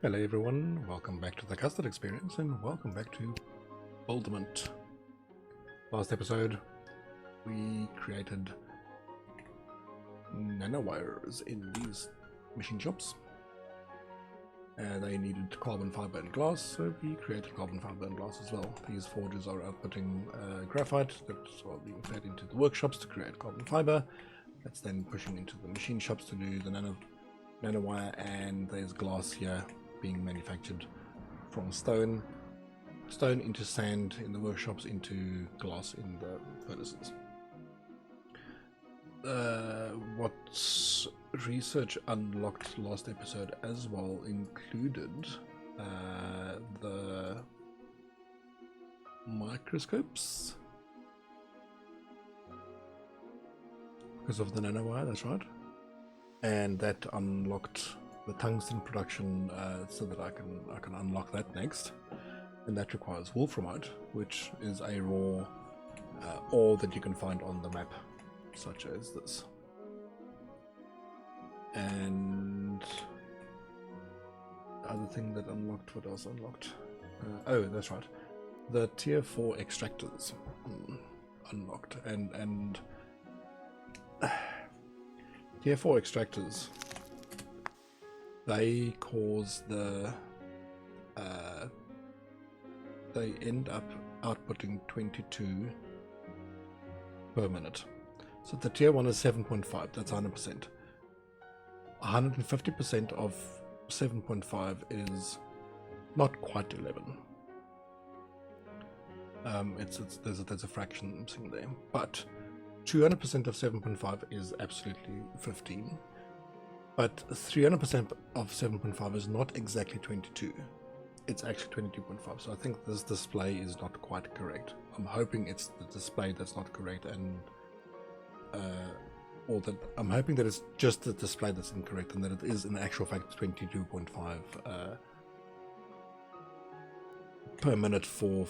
Hello everyone, welcome back to the Custard experience and welcome back to Builderment. Last episode we created nanowires in these machine shops. They needed carbon fiber and glass, so we created carbon fiber and glass as well. These forges are outputting graphite that's being fed into the workshops to create carbon fiber. That's then pushing into the machine shops to do the nanowire, and there's glass here being manufactured from stone into sand in the workshops into glass in the furnaces. What research unlocked last episode as well included the microscopes because of the nanowire, that's right, and that unlocked the tungsten production, so that I can unlock that next, and that requires Wolframite, which is a raw ore that you can find on the map, such as this. And the other thing that unlocked, what else unlocked? Oh, that's right, the tier 4 extractors unlocked, and tier 4 extractors, they cause they end up outputting 22 per minute. So the tier 1 is 7.5, that's 100%. 150% of 7.5 is not quite 11. There's a fraction missing there, but 200% of 7.5 is absolutely 15. But 300% of 7.5 is not exactly 22. It's actually 22.5. So I think this display is not quite correct. I'm hoping it's the display that's not correct, and or that I'm hoping that it's just the display that's incorrect, and that it is in actual fact 22.5 per minute for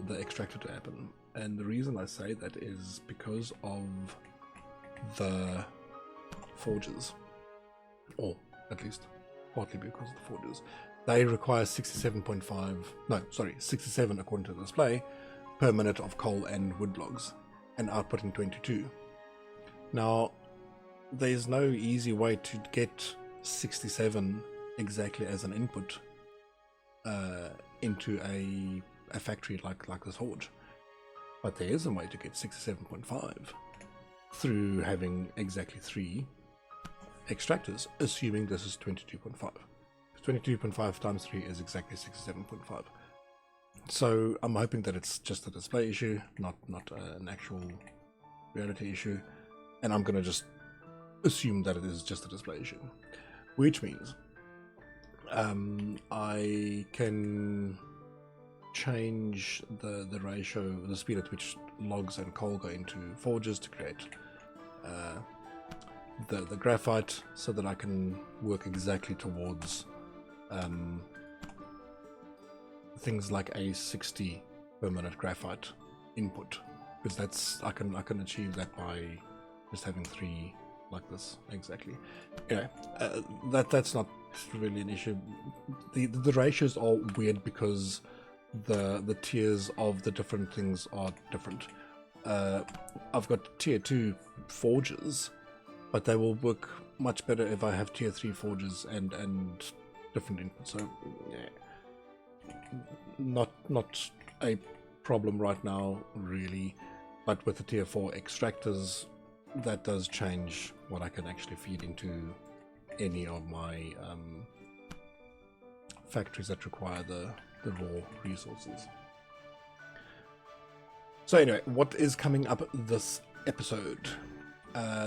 the extractor to happen. And the reason I say that is because of the forges, or at least partly because of the forges. They require 67 according to the display per minute of coal and wood logs, and outputting 22. Now there's no easy way to get 67 exactly as an input into a factory like this forge, but there is a way to get 67.5 through having exactly 3 extractors, assuming this is 22.5. 22.5 times 3 is exactly 67.5. So I'm hoping that it's just a display issue, not an actual reality issue, and I'm gonna just assume that it is just a display issue, which means I can change the ratio, the speed at which logs and coal go into forges to create the graphite, so that I can work exactly towards things like a 60 per minute graphite input, because that's I can achieve that by just having 3 like this exactly. Anyway, that's not really an issue. The ratios are weird because the tiers of the different things are different. I've got tier 2 forges, but they will work much better if I have tier 3 forges and different inputs. So yeah, not a problem right now really, but with the tier 4 extractors, that does change what I can actually feed into any of my factories that require the raw resources. So anyway, what is coming up this episode?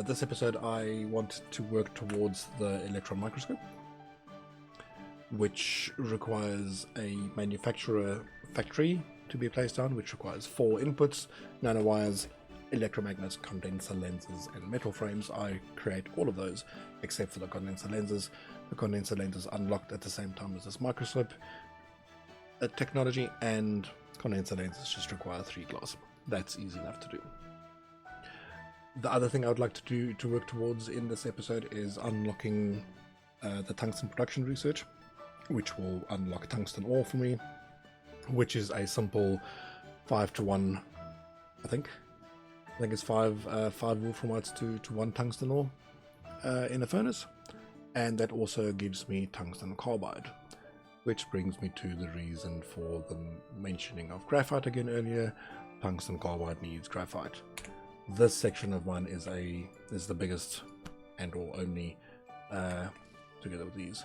This episode I want to work towards the Electron Microscope, which requires a manufacturer factory to be placed down, which requires 4 inputs: nanowires, electromagnets, condenser lenses, and metal frames. I create all of those except for the condenser lenses. The condenser lenses unlocked at the same time as this microscope technology, and condenser lenses just require 3 glass. That's easy enough to do. The other thing I would like to work towards in this episode is unlocking the tungsten production research. which will unlock tungsten ore for me, which is a simple 5-to-1, I think it's five wolframites to one tungsten ore in a furnace. And that also gives me tungsten carbide, which brings me to the reason for the mentioning of graphite again earlier. Tungsten carbide needs graphite. This section of mine is the biggest and or only, together with these,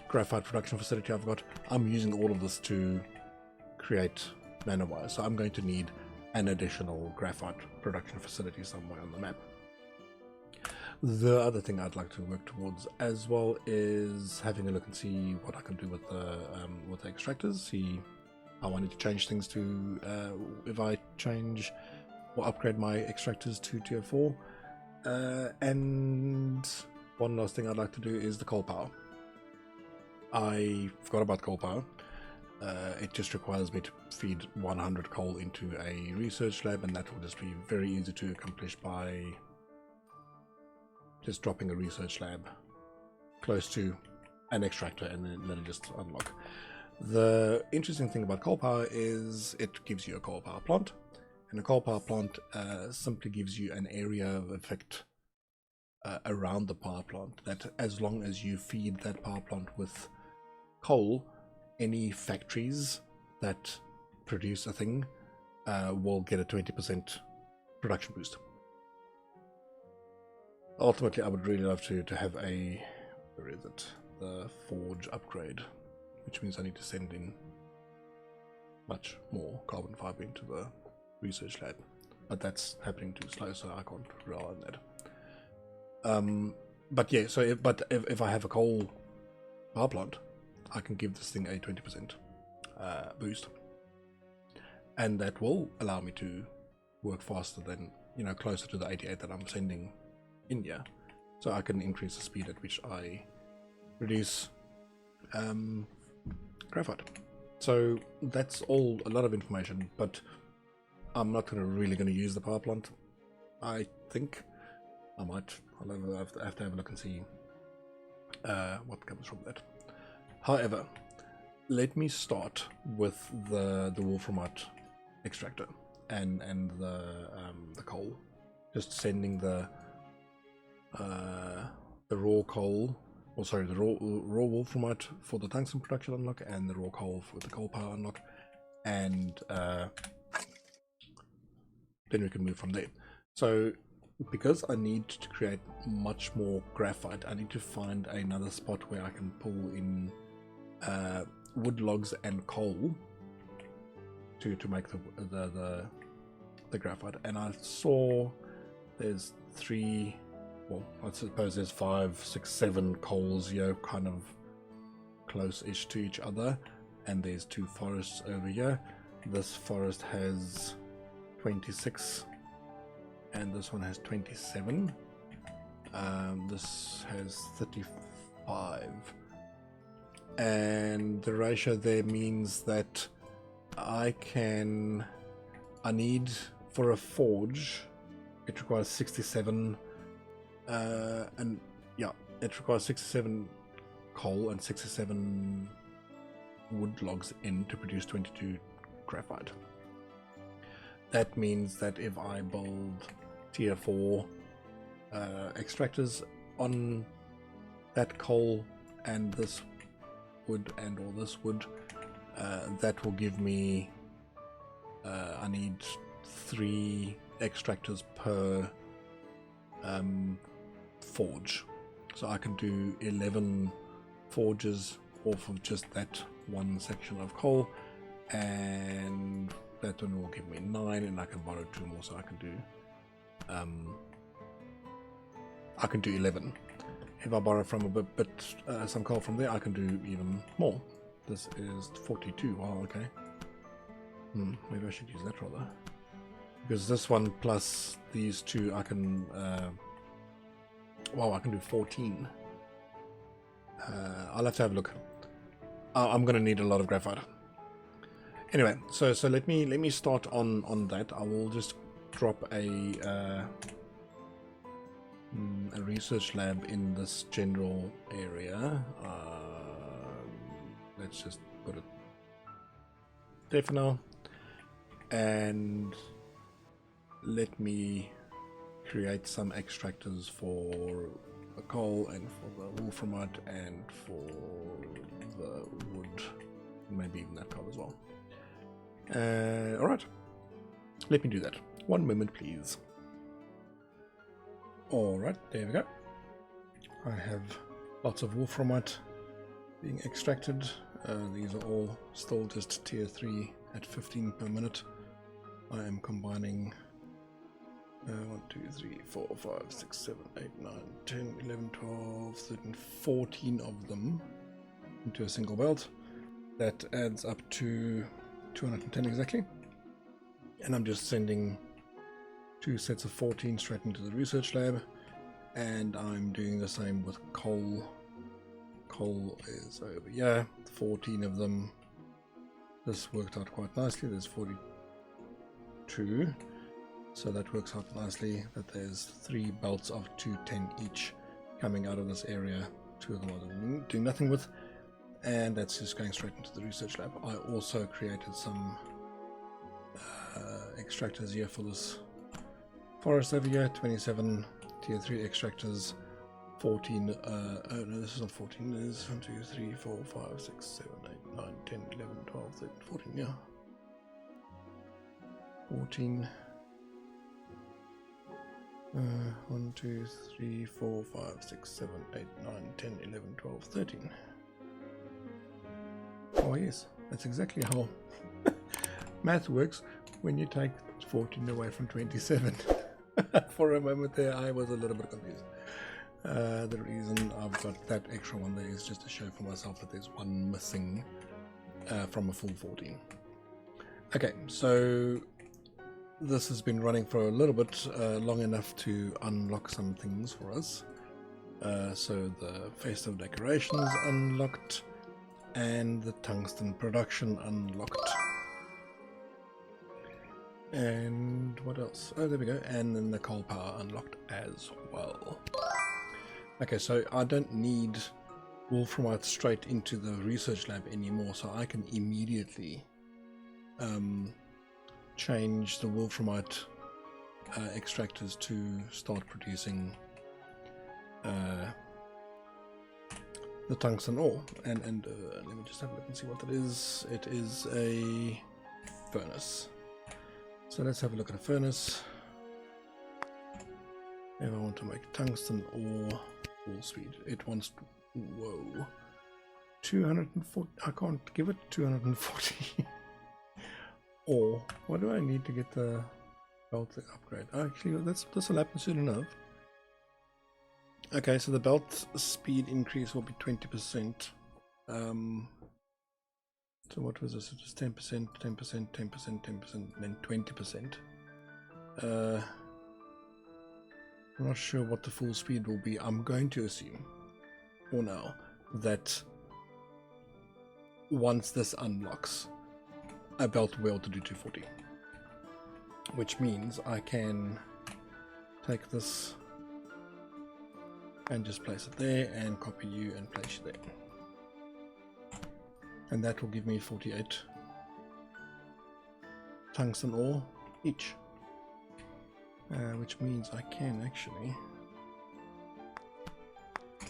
graphite production facility I've got. I'm using all of this to create nanowires, so I'm going to need an additional graphite production facility somewhere on the map. The other thing I'd like to work towards as well is having a look and see what I can do with the extractors, see how I need to change things to, if I change or upgrade my extractors to tier 4. And one last thing I'd like to do is the coal power. I forgot about coal power. It just requires me to feed 100 coal into a research lab, and that will just be very easy to accomplish by just dropping a research lab close to an extractor and then let it just unlock. The interesting thing about coal power is it gives you a coal power plant, and a coal power plant simply gives you an area of effect around the power plant, that as long as you feed that power plant with coal, any factories that produce a thing will get a 20% production boost. Ultimately, I would really love to have a, where is it, the forge upgrade, which means I need to send in much more carbon fiber into the research lab, but that's happening too slow, so I can't rely on that. But yeah, so if I have a coal power plant, I can give this thing a 20% boost, and that will allow me to work faster than, you know, closer to the 88 that I'm sending in here, so I can increase the speed at which I produce graphite. So that's all a lot of information, but I'm not really going to use the power plant. I think I might. I'll have to have a look and see what comes from that. However, let me start with the Wolframite extractor and the coal. Just sending the raw coal, or sorry, the raw Wolframite for the tungsten production unlock, and the raw coal for the coal power unlock, and then we can move from there. So because I need to create much more graphite, I need to find another spot where I can pull in wood logs and coal to make the graphite. And I saw there's 3, well, I suppose there's 5, 6, 7 coals here, kind of close-ish to each other, and there's 2 forests over here. This forest has 26 and this one has 27. This has 35, and the ratio there means that I need, for a forge, it requires 67 and yeah, it requires 67 coal and 67 wood logs in to produce 22 graphite. That means that if I build tier 4 extractors on that coal and this wood and all this wood, that will give me I need 3 extractors per forge, so I can do 11 forges off of just that one section of coal, and that one will give me 9, and I can borrow 2 more, so I can do 11. If I borrow from a bit some coal from there, I can do even more. This is 42. Oh, okay. Maybe I should use that rather, because this one plus these 2, I can wow, I can do 14. I'll have to have a look. I'm gonna need a lot of graphite. Anyway, so let me start on that. I will just drop a research lab in this general area. let's just put it there for now, and let me create some extractors for the coal and for the Wolframite and for the wood, maybe even that coal as well. Alright, let me do that. One moment please. Alright, there we go. I have lots of Wolframite being extracted. These are all still just tier 3 at 15 per minute. I am combining 1, 2, 3, 4, 5, 6, 7, 8, 9, 10, 11, 12, 13, 14 of them into a single belt. That adds up to 210 exactly. And I'm just sending 2 sets of 14 straight into the research lab. And I'm doing the same with coal. Coal is over here, 14 of them. This worked out quite nicely. There's 42. So that works out nicely that there's 3 belts of 210 each coming out of this area. 2 of them I'm doing nothing with, and that's just going straight into the research lab. I also created some extractors here for this forest over here. 27 tier 3 extractors, 14 oh no, this is not 14, this is 1, 2, 3, 4, 5, 6, 7, 8, 9, 10, 11, 12, 13, 14, yeah. 14 1, 2, 3, 4, 5, 6, 7, 8, 9, 10, 11, 12, 13. Oh yes, that's exactly how math works when you take 14 away from 27. For a moment there I was a little bit confused. The reason I've got that extra one there is just to show for myself that there's one missing from a full 14. Okay, so this has been running for a little bit long enough to unlock some things for us. So the Festive decorations unlocked and the tungsten production unlocked. And what else? Oh, there we go. And then the coal power unlocked as well. Okay, so I don't need Wolframite straight into the research lab anymore, so I can immediately change the Wolframite extractors to start producing the tungsten ore. And let me just have a look and see what that is. It is a furnace. So let's have a look at a furnace. If I want to make tungsten ore full speed, it wants to, whoa, 240. I can't give it 240. Or what do I need to get the belt upgrade? Actually, this will happen soon enough. Okay, so the belt speed increase will be 20%. So what was this? It was 10%, 10%, 10%, 10%, and then 20%. I'm not sure what the full speed will be. I'm going to assume, for now, that once this unlocks, a belt will be able to do 240. Which means I can take this and just place it there and copy you and place you there. And that will give me 48 tungsten ore each. Which means I can actually,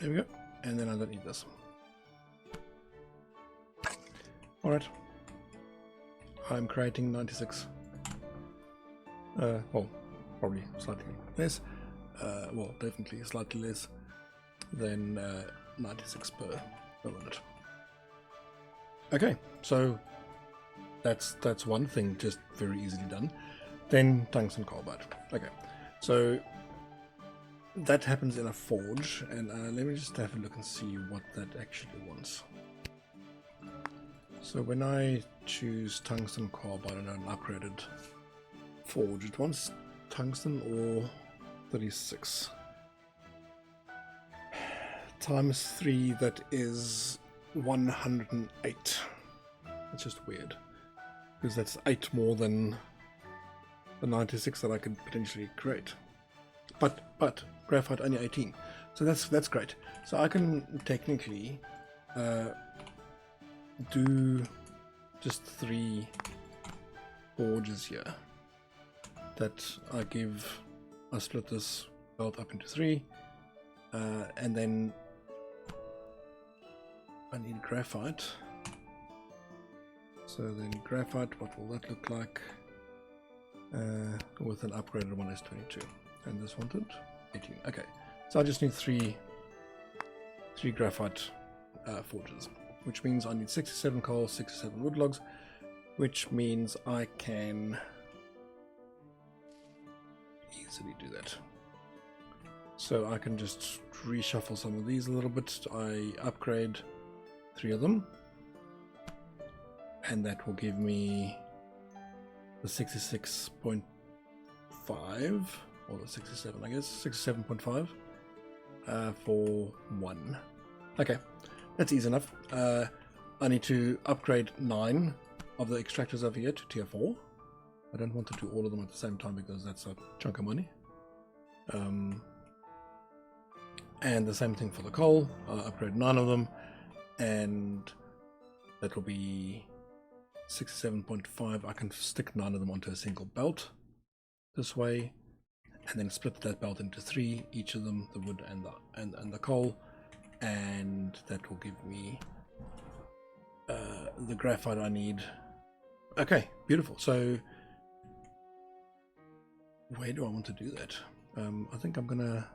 there we go, and then I don't need this. Alright, I'm creating 96, well, probably slightly less, well, definitely slightly less than 96 per minute. Okay, so that's one thing, just very easily done. Then Tungsten Carbide. Okay, so that happens in a forge, and let me just have a look and see what that actually wants. So when I choose Tungsten Carbide and an upgraded forge, it wants tungsten ore 36 times 3, that is 108. It's just weird, because that's 8 more than the 96 that I could potentially create. But graphite only 18, so that's great. So I can technically do just 3 forges here that I split this belt up into 3, and then I need graphite. So then graphite, what will that look like? With an upgraded one is 22, and this wanted 18. Okay, so I just need 3 graphite forges, which means I need 67 coal, 67 wood logs, which means I can easily do that. So I can just reshuffle some of these a little bit. I upgrade 3 of them, and that will give me the 66.5 or the 67, I guess 67.5 for 1. Okay, that's easy enough. I need to upgrade 9 of the extractors over here to tier 4. I don't want to do all of them at the same time because that's a chunk of money. And the same thing for the coal. I'll upgrade 9 of them, and that will be 67.5. I can stick 9 of them onto a single belt this way, and then split that belt into 3, each of them, the wood and the coal, and that will give me the graphite I need. Okay, beautiful. So where do I want to do that? I think I'm gonna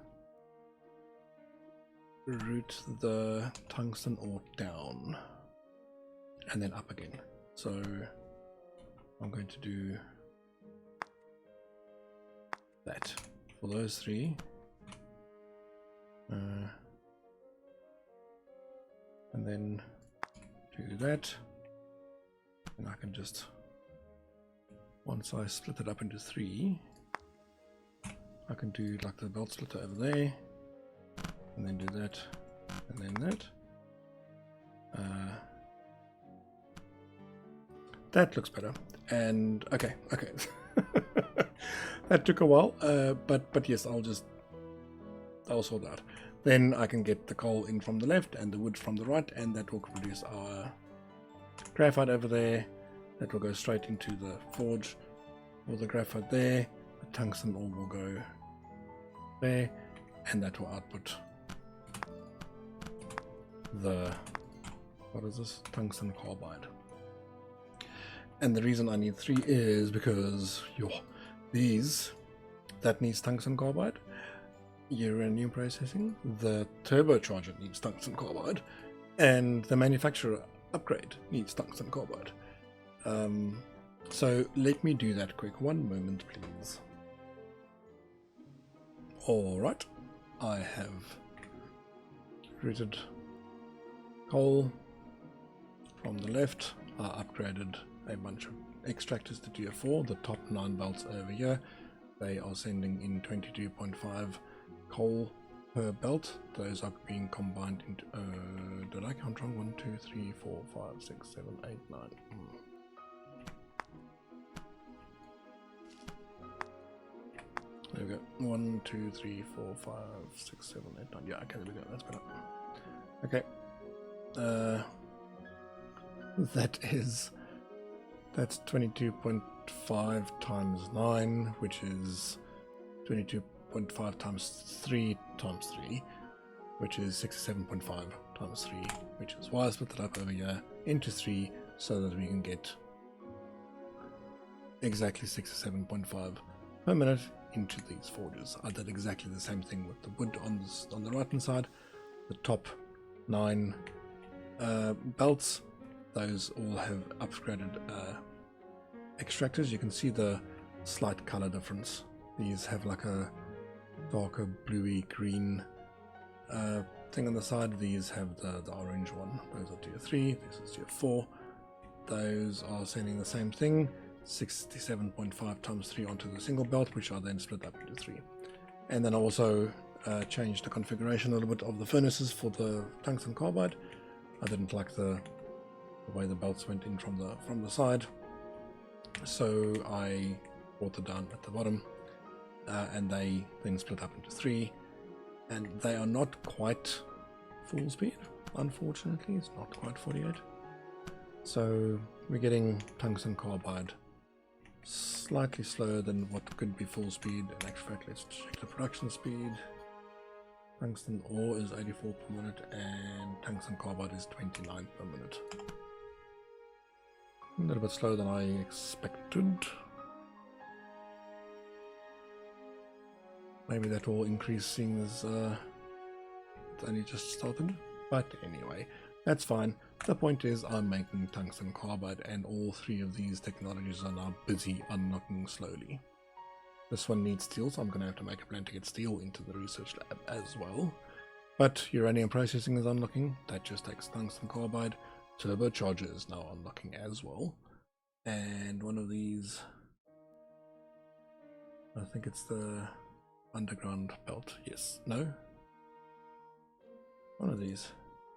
route the tungsten ore down and then up again. So I'm going to do that for those 3, and then do that, and I can just, once I split it up into 3, I can do like the belt splitter over there, and then do that, and then that. That looks better. And okay. That took a while, but yes, I'll sort that. Then I can get the coal in from the left and the wood from the right, and that will produce our graphite over there. That will go straight into the forge. All the graphite there, the tungsten ore will go there, and that will output the, what is this? Tungsten carbide. And the reason I need 3 is because that needs tungsten carbide, uranium processing, the turbocharger needs tungsten carbide, and the manufacturer upgrade needs tungsten carbide. So let me do that quick. 1 moment, please. Alright, I have routed coal from the left. I upgraded a bunch of extractors to tier 4. The top 9 belts over here, they are sending in 22.5 coal per belt. Those are being combined into did I count wrong? 1, 2, 3, 4, 5, 6, 7, 8, 9. There we go. 1, 2, 3, 4, 5, 6, 7, 8, 9. Yeah, okay, there we go. That's better. Okay. That's 22.5 times 9, which is 22.5 times 3 times 3, which is 67.5 times 3, which is why I split it up over here into 3 so that we can get exactly 67.5 per minute into these forges. I did exactly the same thing with the wood on the right hand side. The top 9 belts, those all have upgraded extractors. You can see the slight color difference. These have like a darker bluey green thing on the side. These have the orange one. Those are tier 3, this is tier 4. Those are sending the same thing, 67.5 times 3 onto the single belt, which are then split up into 3. And then I also changed the configuration a little bit of the furnaces for the tungsten carbide. I didn't like the way the belts went in from the side, so I brought it down at the bottom, and they then split up into 3, and they are not quite full speed, unfortunately. It's not quite 48. So we're getting tungsten carbide slightly slower than what could be full speed. In actual fact, let's check the production speed. Tungsten ore is 84 per minute and tungsten carbide is 29 per minute. A little bit slower than I expected. Maybe that will increase seeing as it's only just started. But anyway, that's fine. The point is I'm making tungsten carbide and all three of these technologies are now busy unlocking slowly. This one needs steel, so I'm going to have to make a plan to get steel into the research lab as well. But uranium processing is unlocking. That just takes tungsten carbide. Turbocharger is now unlocking as well. And one of these, I think it's the underground belt. Yes. No? One of these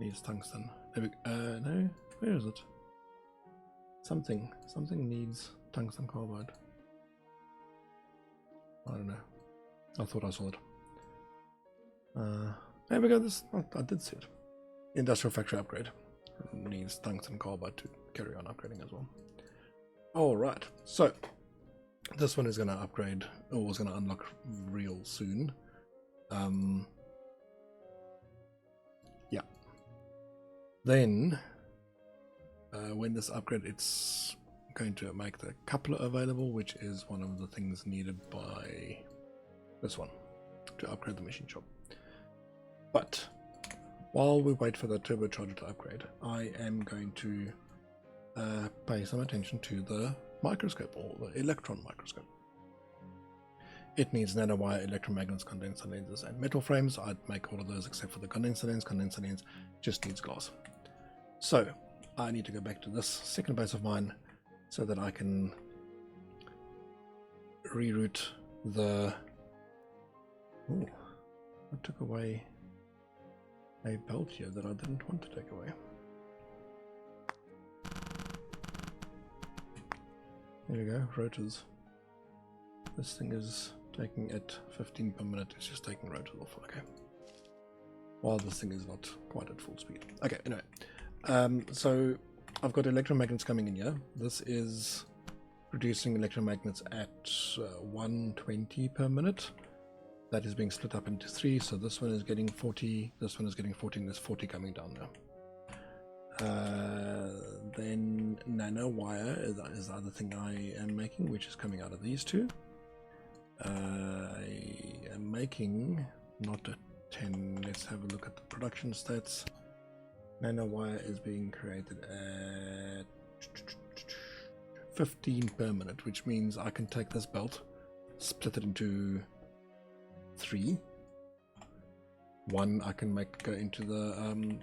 needs tungsten. No? Where is it? Something needs tungsten carbide. I don't know. I thought I saw it. There we go. I did see it. Industrial factory upgrade needs tungsten carbide to carry on upgrading as well. Alright, so this one is going to upgrade, or is going to unlock real soon. Yeah. Then, when this upgrade, it's going to make the coupler available, which is one of the things needed by this one to upgrade the machine shop. But while we wait for the turbocharger to upgrade, I am going to pay some attention to the microscope, or the electron microscope. It needs nanowire, electromagnets, condenser lenses, and metal frames. I'd make all of those except for the condenser lens. Condenser lens just needs glass. So I need to go back to this second base of mine so that I can reroute the... Ooh, I took away a belt here that I didn't want to take away. There we go, rotors. This thing is taking at 15 per minute, it's just taking rotors off, okay. While this thing is not quite at full speed. Okay, anyway. So I've got electromagnets coming in here. This is producing electromagnets at 120 per minute. That is being split up into 3, so this one is getting 40, this one is getting 40, and there's 40 coming down now. Then nanowire is the other thing I am making, which is coming out of these two. I am making not a 10. Let's have a look at the production stats. Nanowire is being created at 15 per minute, which means I can take this belt, split it into 3. One I can make go into the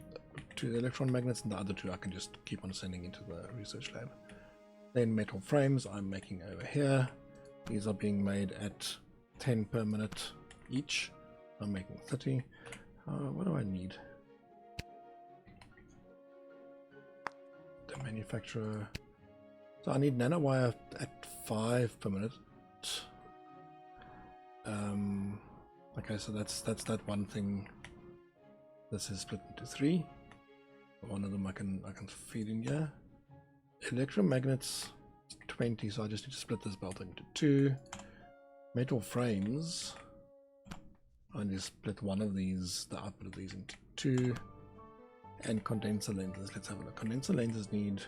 to the electron magnets, and the other 2 I can just keep on sending into the research lab. Then metal frames I'm making over here. These are being made at 10 per minute each. I'm making 30. What do I need? The manufacturer. So I need nanowire at 5 per minute. Okay, so that's that one thing. This is split into 3. One of them I can feed in here. Electromagnets 20, so I just need to split this belt into 2. Metal frames, I need to split one of these, the output of these, into 2. And condenser lenses, let's have a look. Condenser lenses need,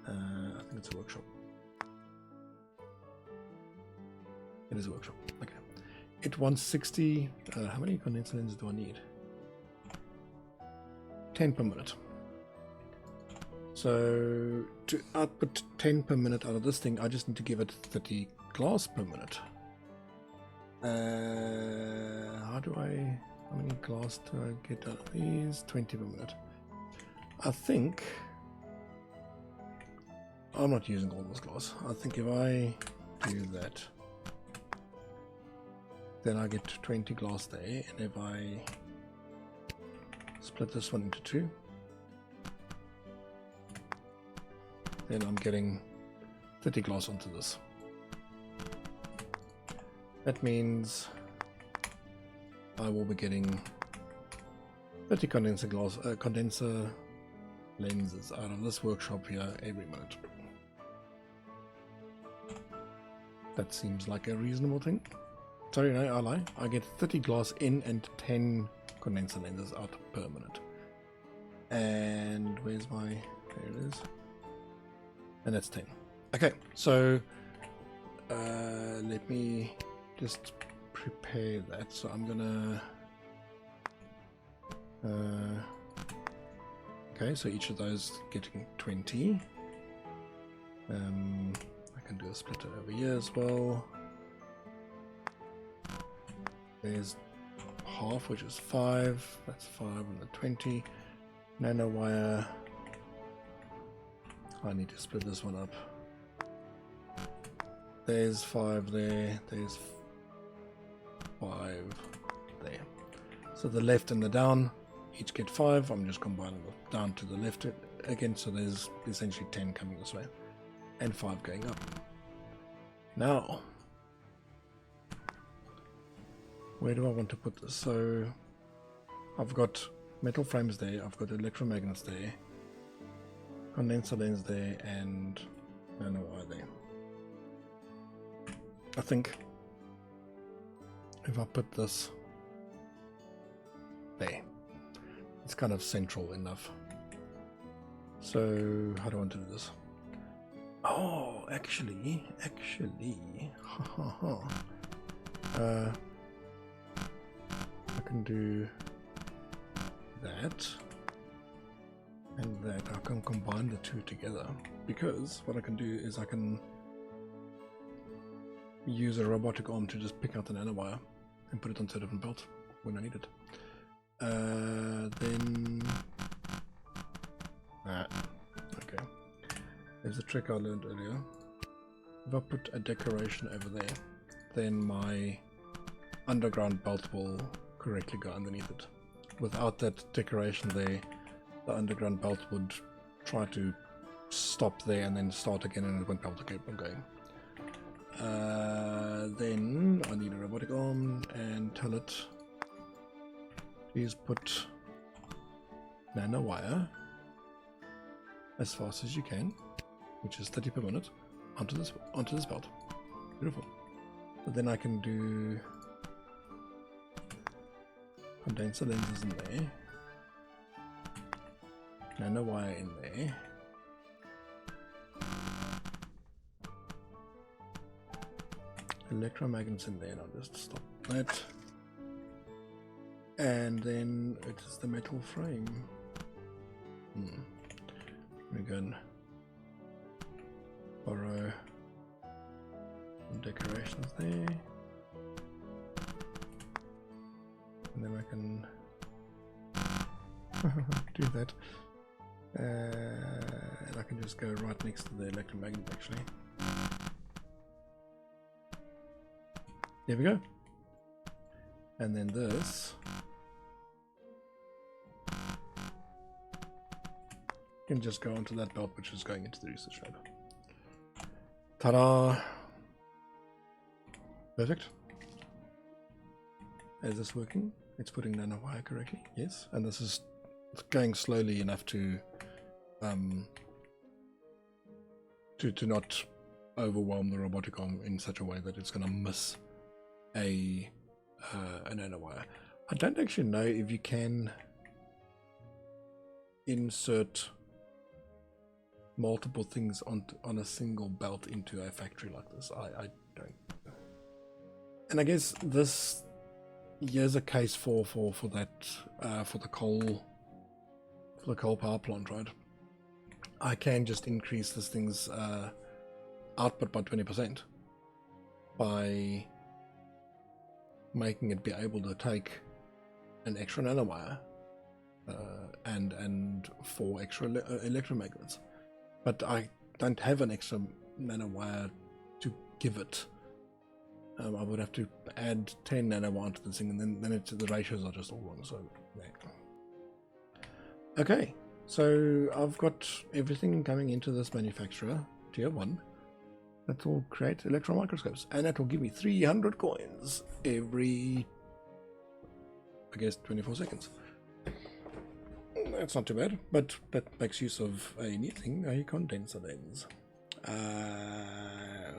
I think it's a workshop. It is a workshop, okay. It wants 60, how many condenser lenses do I need? 10 per minute. So to output 10 per minute out of this thing, I just need to give it 30 glass per minute. How many glass do I get out of these? 20 per minute. I think I'm not using all this glass. I think if I do that, then I get 20 glass there, and if I split this one into 2, then I'm getting 30 glass onto this. That means I will be getting 30 condenser glass, condenser lenses out of this workshop here every minute. That seems like a reasonable thing. Sorry, no, I lie. I get 30 glass in and 10 condenser lenses out per minute. And where's my... there it is. And that's 10. Okay, so let me just prepare that. So I'm gonna... okay, so each of those getting 20. I can do a splitter over here as well. There's half, which is 5. That's 5 and the 20. Nanowire. I need to split this one up. There's 5 there. There's 5 there. So the left and the down each get 5. I'm just combining the down to the left again. So there's essentially 10 coming this way and 5 going up. Now, where do I want to put this? So I've got metal frames there, I've got electromagnets there, condenser lens there, and nanowire there. I think if I put this there, it's kind of central enough. So how do I want to do this? Oh, actually, I can do that and that. I can combine the two together, because what I can do is I can use a robotic arm to just pick out the nanowire and put it onto a different belt when I need it. Then okay, there's a trick I learned earlier. If I put a decoration over there, then my underground belt will correctly go underneath it. Without that decoration there, the underground belt would try to stop there and then start again, and it won't be able to keep on going. Then I need a robotic arm and tell it, please put nanowire as fast as you can, which is 30 per minute, onto this belt. Beautiful. So then I can do condenser lenses in there, nanowire in there, electromagnets in there, and I'll just stop that. And then it is the metal frame. We can borrow some decorations there, and then I can do that, and I can just go right next to the electromagnet actually. There we go. And then this can just go onto that belt, which is going into the research lab. Ta-da! Perfect. Is this working? It's putting nanowire correctly. Yes. And this is going slowly enough to not overwhelm the robotic arm in such a way that it's going to miss a nanowire. I don't actually know if you can insert multiple things on a single belt into a factory like this. I don't. And I guess this here's a case for that for the coal power plant, right? I can just increase this thing's output by 20% by making it be able to take an extra nanowire and 4 extra electromagnets. But I don't have an extra nanowire to give it. I would have to add 10 nanowire to this thing, and then the ratios are just all wrong. So, yeah. Okay, so I've got everything coming into this manufacturer, tier 1. That will create electron microscopes, and that will give me 300 coins every, I guess, 24 seconds. That's not too bad, but that makes use of a neat thing, a condenser lens.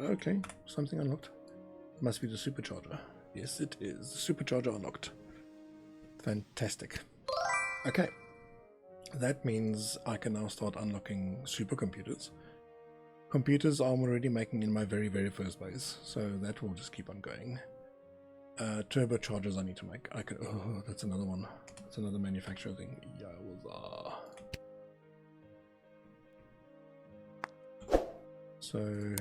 Okay, something unlocked. Must be the supercharger. Yes, it is. The supercharger unlocked. Fantastic. Okay. That means I can now start unlocking supercomputers. Computers I'm already making in my very first base, so that will just keep on going. Turbochargers I need to make. I could. Oh, that's another one. That's another manufacturer thing. Yowza. So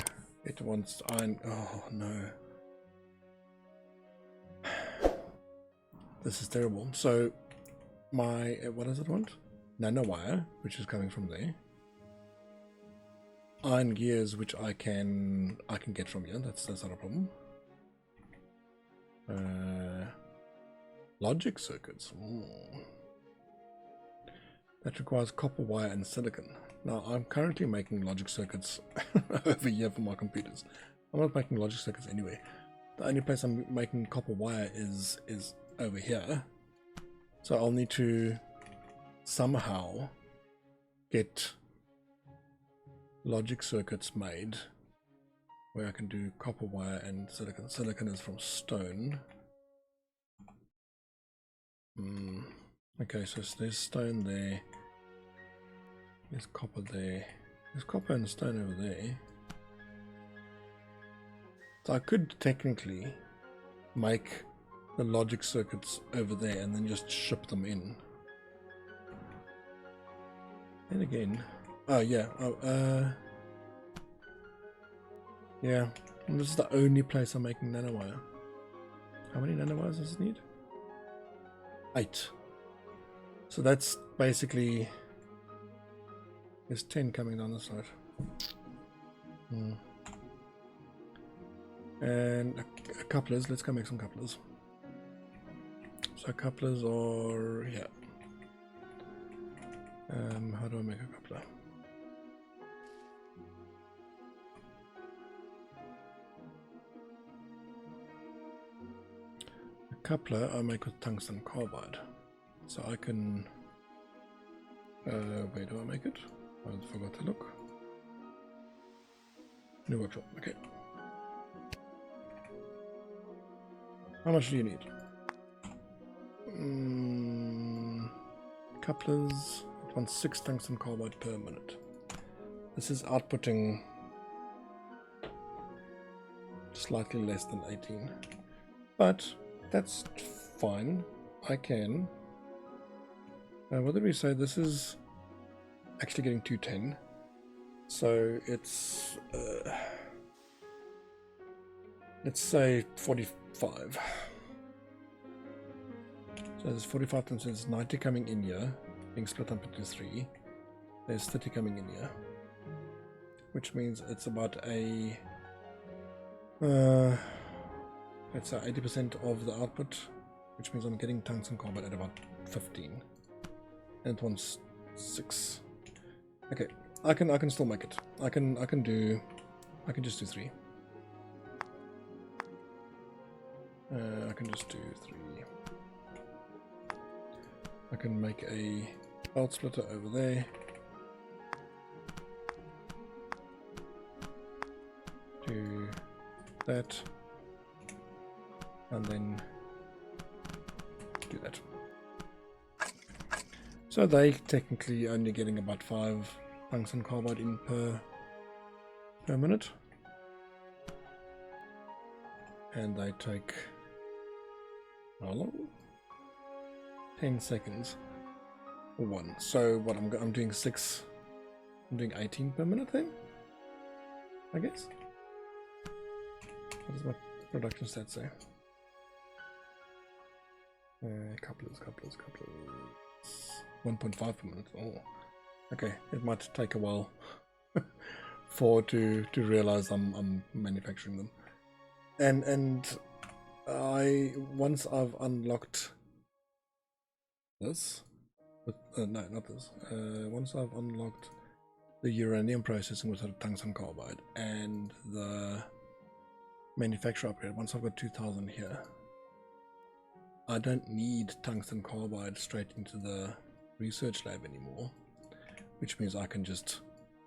it wants iron. Oh no. This is terrible. So my what does it want? Nanowire, which is coming from there. Iron gears, which I can get from here. That's not a problem. Logic circuits. Ooh. That requires copper wire and silicon. Now I'm currently making logic circuits over here for my computers. I'm not making logic circuits anyway. The only place I'm making copper wire is over here. So I'll need to somehow get logic circuits made where I can do copper wire and silicon. Silicon is from stone. Okay, so there's stone there. There's copper there. There's copper and stone over there. So I could technically make the logic circuits over there and then just ship them in. And again, oh yeah, yeah, and this is the only place I'm making nanowire. How many nanowires does it need? 8. So that's basically, there's 10 coming down the side. And a couplers, let's go make some couplers. So couplers are here. How do I make a coupler? A coupler I make with tungsten carbide. So I can, where do I make it? I forgot to look. New workshop, okay. How much do you need? Couplers, it wants 6 tungsten carbide per minute. This is outputting slightly less than 18, but that's fine. I can, what did we say? This is actually getting 210, so it's let's say 45. So there's 45 times, there's 90 coming in here, being split up into 3. There's 30 coming in here, which means it's about a let's say 80% of the output, which means I'm getting tungsten carbide at about 15, and it wants 6. Okay, I can still make it. I can just do 3. I can just do 3. I can make a belt splitter over there. Do that. And then do that. So they technically only getting about 5 tungsten carbide in per minute. And they take how long? 10 seconds for one. So what I'm doing 6. I'm doing 18 per minute then, I guess. What does my production stat say? Couplers. 1.5 per minute. Oh, okay. It might take a while to realize I'm manufacturing them. And once I've unlocked this, no, not this. Once I've unlocked the uranium processing with the tungsten carbide and the manufacturer upgrade, once I've got 2000 here, I don't need tungsten carbide straight into the research lab anymore, which means I can just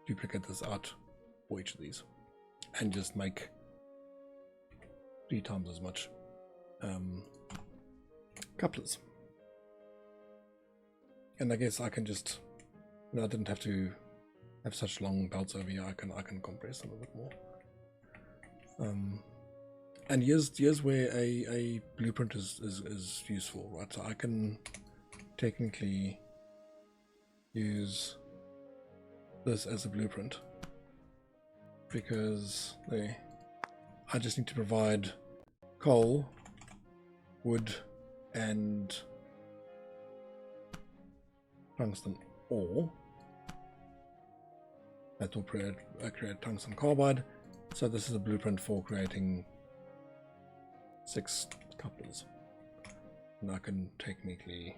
duplicate this out for each of these and just make 3 times as much couplers. And I guess I can just, I didn't have to have such long belts over here. I can compress them a bit more. And here's where a blueprint is useful, right? So I can technically use this as a blueprint because I just need to provide coal, wood, and tungsten ore. That will create tungsten carbide. So this is a blueprint for creating 6 couplers. And I can technically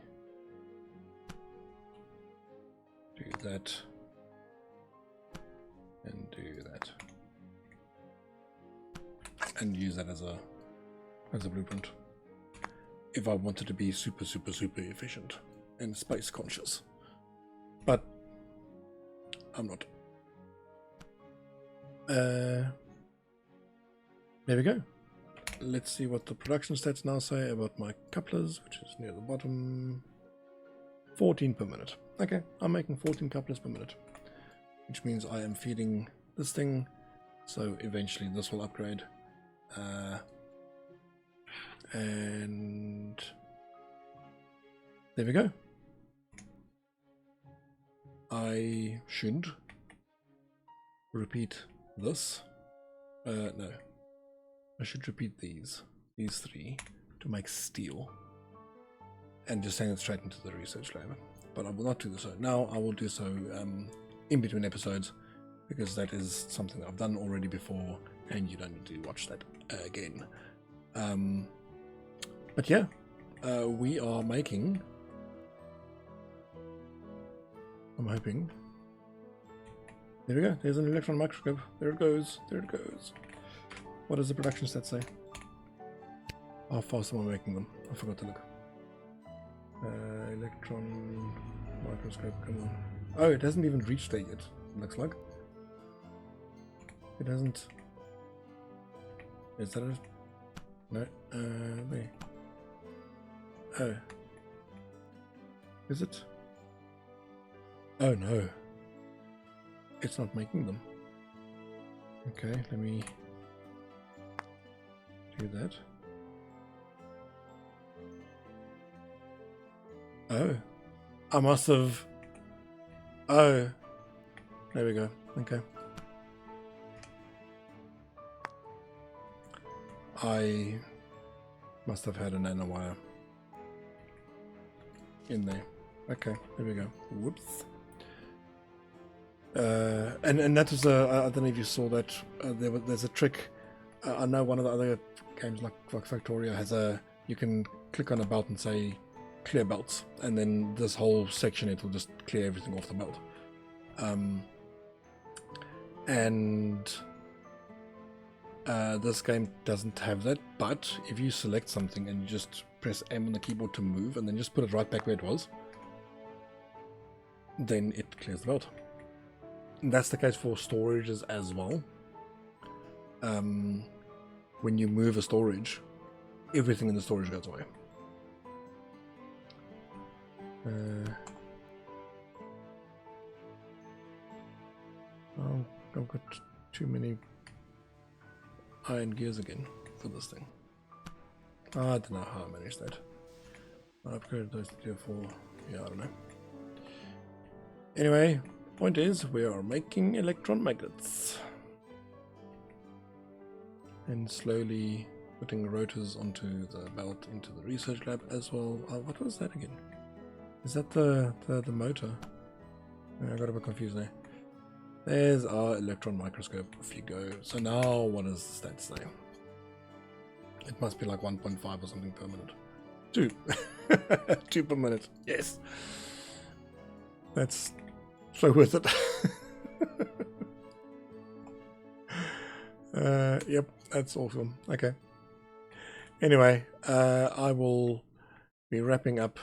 do that and do that and use that as a blueprint if I wanted to be super efficient and space conscious, but I'm not. There we go. Let's see what the production stats now say about my couplers, which is near the bottom. 14 per minute. Okay, I'm making 14 couplers per minute, which means I am feeding this thing, so eventually this will upgrade. And there we go. I should repeat this. No. I should repeat these 3 to make steel and just send it straight into the research lab. But I will not do so now. I will do so in between episodes because that is something that I've done already before and you don't need to watch that again. But yeah, we are making, I'm hoping, there we go, there's an electron microscope, there it goes, What does the production stat say? How fast am I making them? I forgot to look. Electron microscope, come on. Oh, it hasn't even reached there yet, it looks like. It hasn't. Is that it? No, there. Oh. Is it? Oh no. It's not making them. Okay, let me do that. Oh. I must have... Oh. There we go. Okay. I must have had a nanowire in there. Okay, there we go. Whoops. And that was I don't know if you saw that. There's a trick. I know one of the other games like Factoria has you can click on a belt and say clear belts, and then this whole section it will just clear everything off the belt. This game doesn't have that, but if you select something and you just press M on the keyboard to move and then just put it right back where it was, then it clears the belt. And that's the case for storages as well. When you move a storage, everything in the storage goes away. I've got too many iron gears again for this thing. I don't know how I managed that. I upgraded those to tier 4. Yeah, I don't know. Anyway, point is we are making electron magnets and slowly putting rotors onto the belt into the research lab as well. What was that again? Is that the motor? I got a bit confused there. There's our electron microscope. Off you go. So now what does the stats say? It must be like 1.5 or something per minute. 2. 2 per minute. Yes. That's so worth it. Yep, that's awesome. Okay. Anyway, I will be wrapping up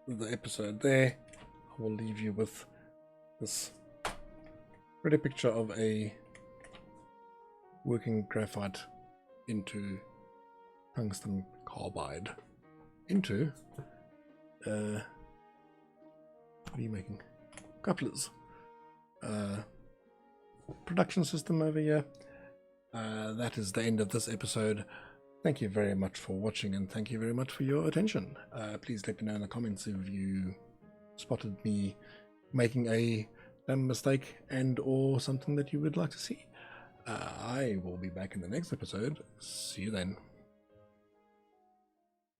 the episode there. I will leave you with this pretty picture of a working graphite into tungsten carbide into what are you making? Couplers. Production system over here. That is the end of this episode. Thank you very much for watching, and thank you very much for your attention. Please let me know in the comments if you spotted me making a dumb mistake and or something that you would like to see. I will be back in the next episode. See you then.